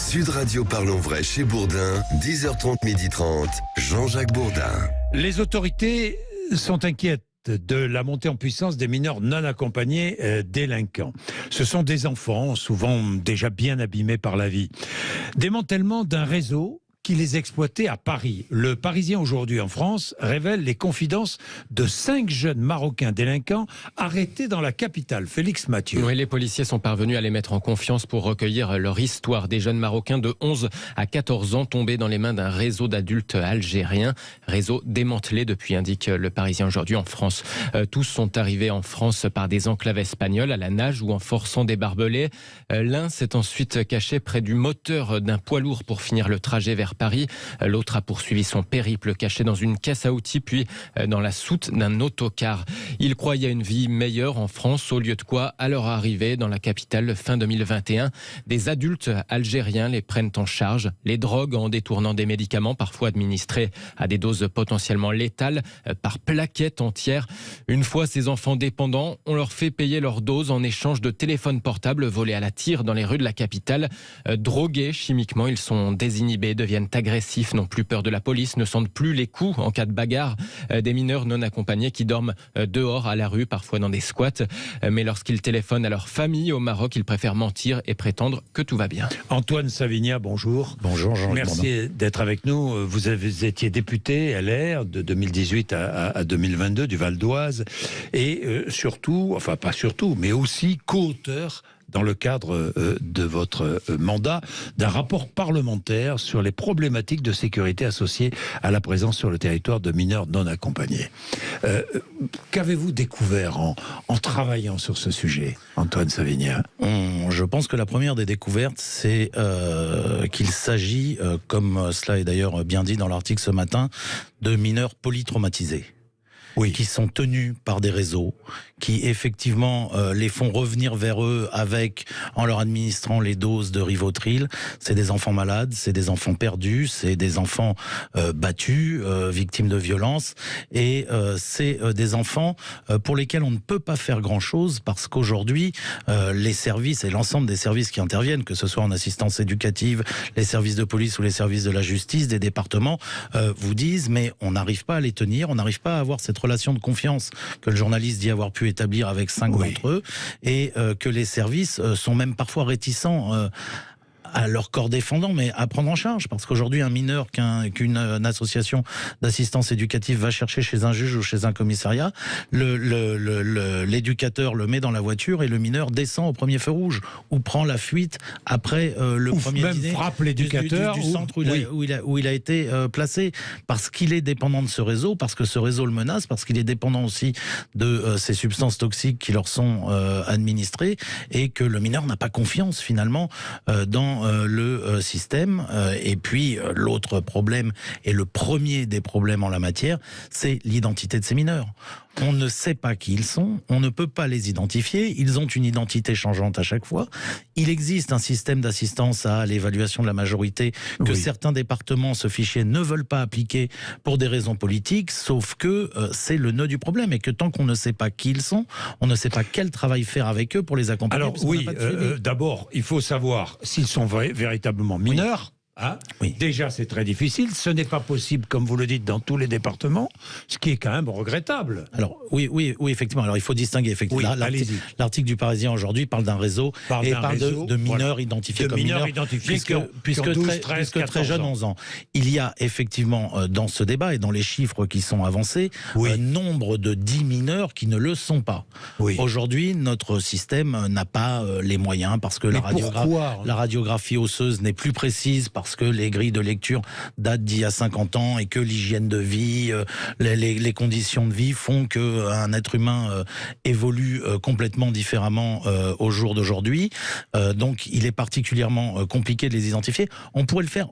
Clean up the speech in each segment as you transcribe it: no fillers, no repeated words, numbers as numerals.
Sud Radio Parlons Vrai chez Bourdin, 10h30, 12h30, Jean-Jacques Bourdin. Les autorités sont inquiètes de la montée en puissance des mineurs non accompagnés délinquants. Ce sont des enfants, souvent déjà bien abîmés par la vie. Démantèlement d'un réseau qui les exploitait à Paris. Le Parisien aujourd'hui en France révèle les confidences de 5 jeunes Marocains délinquants arrêtés dans la capitale. Félix Mathieu. Oui, les policiers sont parvenus à les mettre en confiance pour recueillir leur histoire. Des jeunes Marocains de 11 à 14 ans tombés dans les mains d'un réseau d'adultes algériens. Réseau démantelé depuis, indique le Parisien aujourd'hui en France. Tous sont arrivés en France par des enclaves espagnoles à la nage ou en forçant des barbelés. L'un s'est ensuite caché près du moteur d'un poids lourd pour finir le trajet vers Paris. L'autre a poursuivi son périple caché dans une caisse à outils puis dans la soute d'un autocar. Il croyait à une vie meilleure en France, au lieu de quoi, à leur arrivée dans la capitale fin 2021, des adultes algériens les prennent en charge, les droguent en détournant des médicaments parfois administrés à des doses potentiellement létales par plaquettes entières. Une fois ces enfants dépendants, on leur fait payer leur dose en échange de téléphones portables volés à la tire dans les rues de la capitale. Drogués chimiquement, ils sont désinhibés, deviennent agressifs, n'ont plus peur de la police, ne sentent plus les coups en cas de bagarre. Des mineurs non accompagnés qui dorment dehors, à la rue, parfois dans des squats. Mais lorsqu'ils téléphonent à leur famille au Maroc, ils préfèrent mentir et prétendre que tout va bien. Antoine Savigna, bonjour. Bonjour Jean. Merci d'être avec nous. Vous étiez député LR de 2018 à 2022 du Val d'Oise et surtout, enfin pas surtout, mais aussi co-auteur dans le cadre de votre mandat, d'un rapport parlementaire sur les problématiques de sécurité associées à la présence sur le territoire de mineurs non accompagnés. Qu'avez-vous découvert en travaillant sur ce sujet, Antoine Savigna ? Je pense que la première des découvertes, c'est qu'il s'agit, comme cela est d'ailleurs bien dit dans l'article ce matin, de mineurs polytraumatisés. Oui. Qui sont tenus par des réseaux, qui effectivement les font revenir vers eux en leur administrant les doses de Rivotril. C'est des enfants malades, c'est des enfants perdus, c'est des enfants battus, victimes de violences, et c'est des enfants pour lesquels on ne peut pas faire grand-chose parce qu'aujourd'hui, les services et l'ensemble des services qui interviennent, que ce soit en assistance éducative, les services de police ou les services de la justice, des départements, vous disent mais on n'arrive pas à les tenir, on n'arrive pas à avoir cette relation de confiance que le journaliste dit avoir pu établir avec 5 d'entre eux, et que les services sont même parfois réticents à leur corps défendant, mais à prendre en charge. Parce qu'aujourd'hui, un mineur qu'une association d'assistance éducative va chercher chez un juge ou chez un commissariat, l'éducateur le met dans la voiture et le mineur descend au premier feu rouge ou prend la fuite après le premier même dîner frappe l'éducateur du centre où il a été placé, parce qu'il est dépendant de ce réseau, parce que ce réseau le menace, parce qu'il est dépendant aussi de ces substances toxiques qui leur sont administrées, et que le mineur n'a pas confiance finalement dans le système. Et puis l'autre problème, et le premier des problèmes en la matière, c'est l'identité de ces mineurs. On ne sait pas qui ils sont, on ne peut pas les identifier, ils ont une identité changeante à chaque fois. Il existe un système d'assistance à l'évaluation de la majorité que certains départements, ce fichier, ne veulent pas appliquer pour des raisons politiques, sauf que c'est le nœud du problème, et que tant qu'on ne sait pas qui ils sont, on ne sait pas quel travail faire avec eux pour les accompagner. Alors oui, d'abord, il faut savoir s'ils sont véritablement mineurs. Hein, déjà, c'est très difficile. Ce n'est pas possible, comme vous le dites, dans tous les départements, ce qui est quand même regrettable. Alors, oui, effectivement. Alors, il faut distinguer, effectivement. L'article du Parisien aujourd'hui parle d'un réseau et parle de mineurs identifiés comme mineurs, puisque très jeunes, 11 ans. Il y a effectivement, dans ce débat et dans les chiffres qui sont avancés, nombre de 10 mineurs qui ne le sont pas. Aujourd'hui, notre système n'a pas les moyens, parce que la radiographie osseuse n'est plus précise, parce que les grilles de lecture datent d'il y a 50 ans, et que l'hygiène de vie, les conditions de vie font qu'un être humain évolue complètement différemment au jour d'aujourd'hui. Donc il est particulièrement compliqué de les identifier. On pourrait le faire...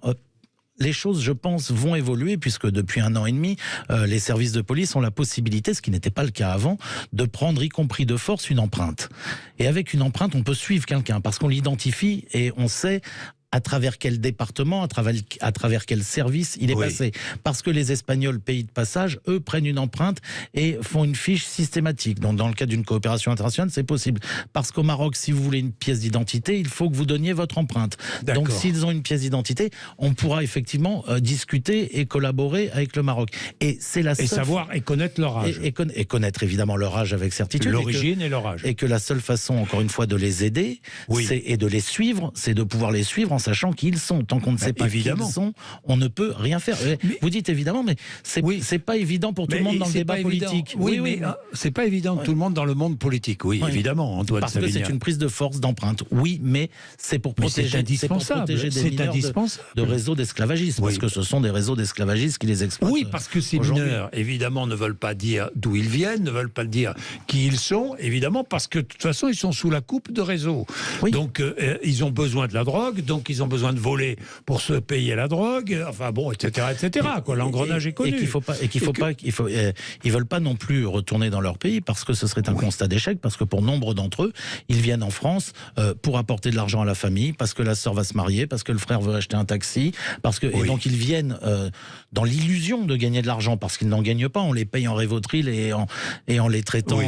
Les choses, je pense, vont évoluer, puisque depuis 1 an et demi, les services de police ont la possibilité, ce qui n'était pas le cas avant, de prendre, y compris de force, une empreinte. Et avec une empreinte, on peut suivre quelqu'un, parce qu'on l'identifie et on sait à travers quel département, à travers quel service il est passé. Parce que les Espagnols, pays de passage, eux prennent une empreinte et font une fiche systématique. Donc dans le cas d'une coopération internationale, c'est possible. Parce qu'au Maroc, si vous voulez une pièce d'identité, il faut que vous donniez votre empreinte. Donc s'ils ont une pièce d'identité, on pourra effectivement discuter et collaborer avec le Maroc. Et c'est la seule... Et connaître leur âge. Et connaître évidemment leur âge avec certitude. L'origine et leur âge. Et que la seule façon, encore une fois, de les aider, et de les suivre, c'est de pouvoir les suivre en sachant qui ils sont. Tant qu'on ne sait pas qui ils sont, on ne peut rien faire. Vous dites évidemment, mais c'est pas évident pour tout le monde dans le débat politique. Oui, mais c'est pas évident tout le monde dans le monde politique. Oui, évidemment, Antoine Parce que c'est une prise de force d'empreinte. Oui, mais c'est pour protéger des mineurs de réseaux d'esclavagisme. Parce que ce sont des réseaux d'esclavagistes qui les exploitent. Oui, parce que ces mineurs, évidemment, ne veulent pas dire d'où ils viennent, ne veulent pas dire qui ils sont, évidemment, parce que de toute façon, ils sont sous la coupe de réseaux. Donc, ils ont besoin de la drogue, donc ils ont besoin de voler pour se payer la drogue, enfin bon, etc., etc. L'engrenage est connu. Ils veulent pas non plus retourner dans leur pays parce que ce serait un constat d'échec, parce que pour nombre d'entre eux, ils viennent en France pour apporter de l'argent à la famille, parce que la sœur va se marier, parce que le frère veut acheter un taxi, et donc ils viennent dans l'illusion de gagner de l'argent, parce qu'ils n'en gagnent pas, on les paye en Révotril et en les traitant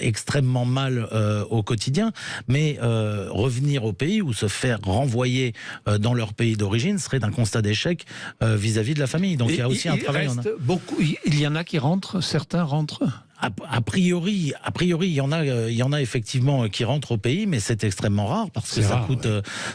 extrêmement mal au quotidien, mais revenir au pays ou se faire renvoyer dans leur pays d'origine serait un constat d'échec vis-à-vis de la famille. Donc il y a aussi un travail. Il y en a qui rentrent, certains rentrent. A priori, il y en a effectivement qui rentrent au pays, mais c'est extrêmement rare parce que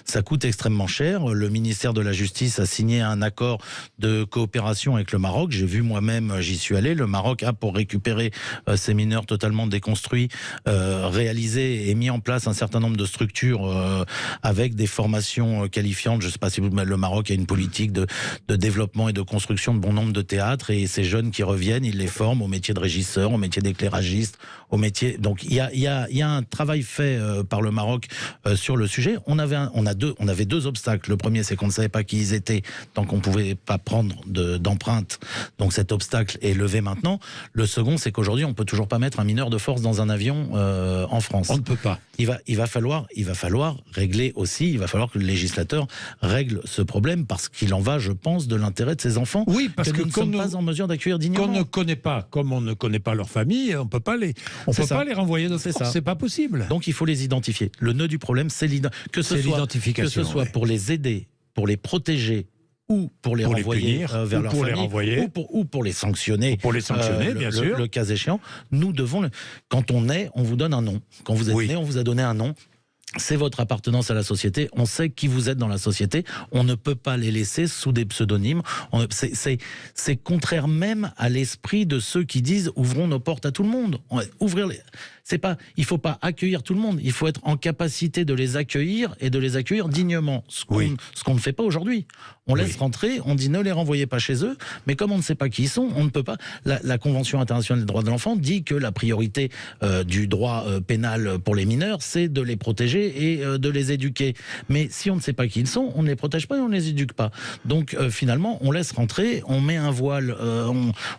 ça coûte extrêmement cher. Le ministère de la Justice a signé un accord de coopération avec le Maroc. J'ai vu moi-même, j'y suis allé. Le Maroc a, pour récupérer ces mineurs totalement déconstruits, réalisé et mis en place un certain nombre de structures avec des formations qualifiantes. Je ne sais pas si le Maroc a une politique de développement et de construction de bon nombre de théâtres, et ces jeunes qui reviennent, ils les forment au métier de régisseur, au métier d'éclairagiste, au métier. Donc il y a un travail fait par le Maroc sur le sujet. On avait deux obstacles. Le premier, c'est qu'on ne savait pas qui ils étaient tant qu'on ne pouvait pas prendre d'empreinte. Donc cet obstacle est levé maintenant. Le second, c'est qu'aujourd'hui, on ne peut toujours pas mettre un mineur de force dans un avion en France. On ne peut pas. Il va falloir régler aussi, il va falloir que le législateur règle ce problème, parce qu'il en va, je pense, de l'intérêt de ces enfants. Oui, parce que nous ne sommes pas en mesure d'accueillir dignement. Qu'on ne connaît pas, comme on ne connaît pas leur famille, on peut pas les renvoyer de France. C'est pas possible. Donc il faut les identifier. Le nœud du problème, c'est l'identification. Que ce soit pour les aider, pour les protéger, ou pour les renvoyer vers leur famille, ou pour les sanctionner, bien sûr. Le cas échéant, nous devons... Quand on naît, on vous donne un nom. Quand vous êtes né, on vous a donné un nom. C'est votre appartenance à la société. On sait qui vous êtes dans la société. On ne peut pas les laisser sous des pseudonymes. C'est contraire même à l'esprit de ceux qui disent « ouvrons nos portes à tout le monde ». Il faut pas accueillir tout le monde. Il faut être en capacité de les accueillir et de les accueillir dignement. Ce qu'on ne fait pas aujourd'hui. On laisse rentrer, on dit ne les renvoyez pas chez eux, mais comme on ne sait pas qui ils sont, on ne peut pas. La Convention internationale des droits de l'enfant dit que la priorité du droit pénal pour les mineurs, c'est de les protéger et de les éduquer. Mais si on ne sait pas qui ils sont, on ne les protège pas et on ne les éduque pas. Donc finalement, on laisse rentrer, on met un voile,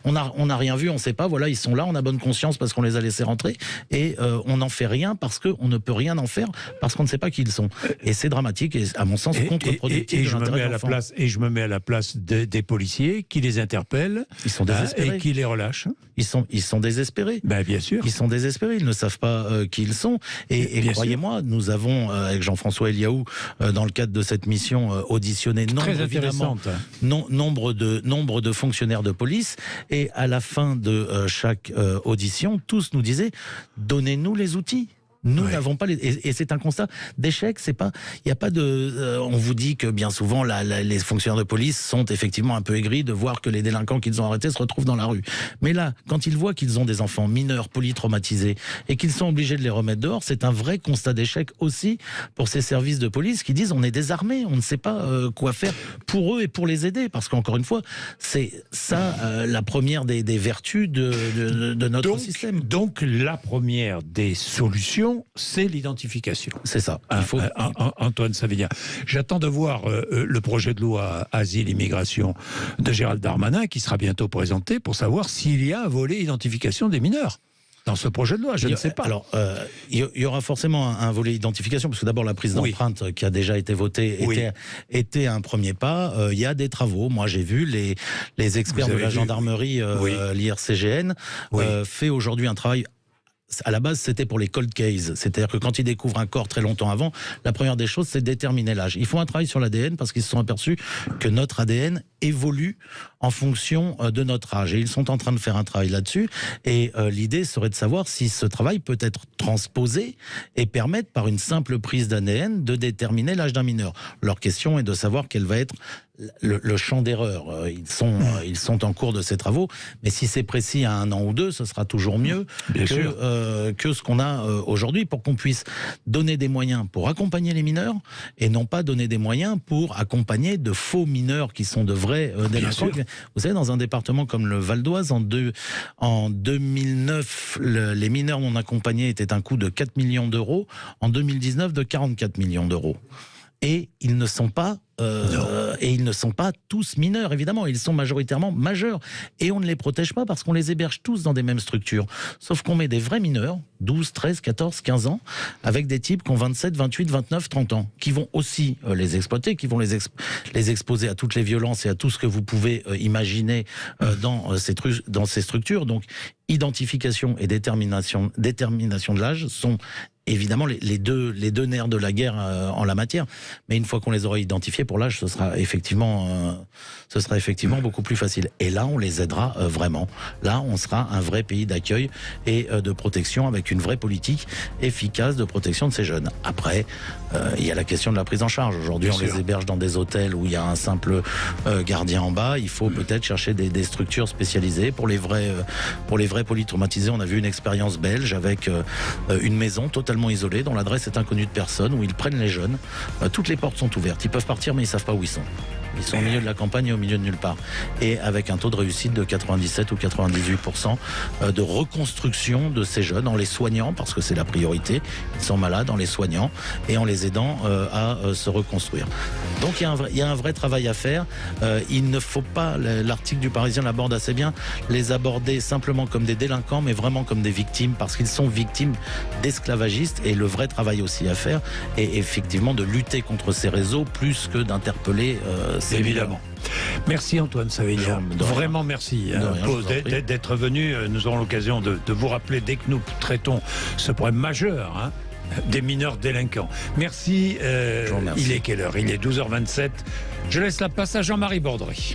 on n'a rien vu, on ne sait pas, voilà, ils sont là, on a bonne conscience parce qu'on les a laissés rentrer, et on n'en fait rien parce qu'on ne peut rien en faire, parce qu'on ne sait pas qui ils sont. Et c'est dramatique et, à mon sens, contre-productif de l'intérêt de l'enfant. Et je me mets à la place des policiers qui les interpellent, ils sont désespérés, et qui les relâchent. Ils sont désespérés. Bien sûr. Ils sont désespérés, ils ne savent pas qui ils sont. Et croyez-moi, nous avons, avec Jean-François Eliaou, dans le cadre de cette mission, auditionné nombre de fonctionnaires de police. Et à la fin de chaque audition, tous nous disaient « donnez-nous les outils ». Nous n'avons pas et c'est un constat d'échec. Il n'y a pas de. On vous dit que bien souvent les fonctionnaires de police sont effectivement un peu aigris de voir que les délinquants qu'ils ont arrêtés se retrouvent dans la rue. Mais là, quand ils voient qu'ils ont des enfants mineurs polytraumatisés et qu'ils sont obligés de les remettre dehors, c'est un vrai constat d'échec aussi pour ces services de police qui disent on est désarmés, on ne sait pas quoi faire pour eux et pour les aider, parce qu'encore une fois, c'est ça la première des vertus de notre système. Donc la première des solutions, c'est l'identification. C'est ça. Antoine Savignan. J'attends de voir le projet de loi Asile-Immigration de Gérald Darmanin, qui sera bientôt présenté, pour savoir s'il y a un volet identification des mineurs. dans ce projet de loi, je ne sais pas. Alors, il y aura forcément un volet identification, parce que d'abord la prise d'empreinte qui a déjà été votée était un premier pas. Il y a des travaux. Moi, j'ai vu les experts de la gendarmerie, l'IRCGN, fait aujourd'hui un travail. À la base, c'était pour les cold cases. C'est-à-dire que quand ils découvrent un corps très longtemps avant, la première des choses, c'est de déterminer l'âge. Il faut un travail sur l'ADN parce qu'ils se sont aperçus que notre ADN évolue en fonction de notre âge. Et ils sont en train de faire un travail là-dessus. Et l'idée serait de savoir si ce travail peut être transposé et permettre, par une simple prise d'ADN, de déterminer l'âge d'un mineur. Leur question est de savoir quel va être le champ d'erreur. Ils sont en cours de ces travaux, mais si c'est précis à 1 an ou 2, ce sera toujours mieux que ce qu'on a aujourd'hui, pour qu'on puisse donner des moyens pour accompagner les mineurs et non pas donner des moyens pour accompagner de faux mineurs qui sont de vrais délinquants. Vous savez, dans un département comme le Val d'Oise, en 2009, les mineurs non accompagnés étaient un coût de 4 millions d'euros, en 2019 de 44 millions d'euros. Et ils ne sont pas tous mineurs, évidemment. Ils sont majoritairement majeurs. Et on ne les protège pas parce qu'on les héberge tous dans des mêmes structures. Sauf qu'on met des vrais mineurs, 12, 13, 14, 15 ans, avec des types qui ont 27, 28, 29, 30 ans, qui vont aussi les exploiter, qui vont les exposer à toutes les violences et à tout ce que vous pouvez imaginer dans ces structures. Donc, identification et détermination de l'âge sont évidemment les deux nerfs de la guerre en la matière. Mais une fois qu'on les aura identifiés pour l'âge, ce sera effectivement beaucoup plus facile. Et là, on les aidera vraiment. Là, on sera un vrai pays d'accueil et de protection, avec une vraie politique efficace de protection de ces jeunes. Après, il y a la question de la prise en charge. Aujourd'hui, on les héberge dans des hôtels où il y a un simple gardien en bas. Il faut peut-être chercher des structures spécialisées pour les vrais polytraumatisés. On a vu une expérience belge avec une maison totalement isolée, dont l'adresse est inconnue de personne, où ils prennent les jeunes. Toutes les portes sont ouvertes. Ils peuvent partir, mais ils ne savent pas où ils sont. Ils sont au milieu de la campagne et au milieu de nulle part. Et avec un taux de réussite de 97 ou 98% de reconstruction de ces jeunes, en les soignant, parce que c'est la priorité. Ils sont malades, en les soignant et en les aidant à se reconstruire. Donc il y a un vrai travail à faire. Il ne faut pas, l'article du Parisien l'aborde assez bien, les aborder simplement comme des délinquants, mais vraiment comme des victimes, parce qu'ils sont victimes d'esclavagistes. Et le vrai travail aussi à faire est effectivement de lutter contre ces réseaux, plus que d'interpeller évidemment. Merci Antoine Savignan. Vraiment merci d'être venu. Nous aurons l'occasion de vous rappeler dès que nous traitons ce problème majeur des mineurs délinquants. Merci. Il est quelle heure ? Il est 12h27. Je laisse la place à Jean-Marie Bordry.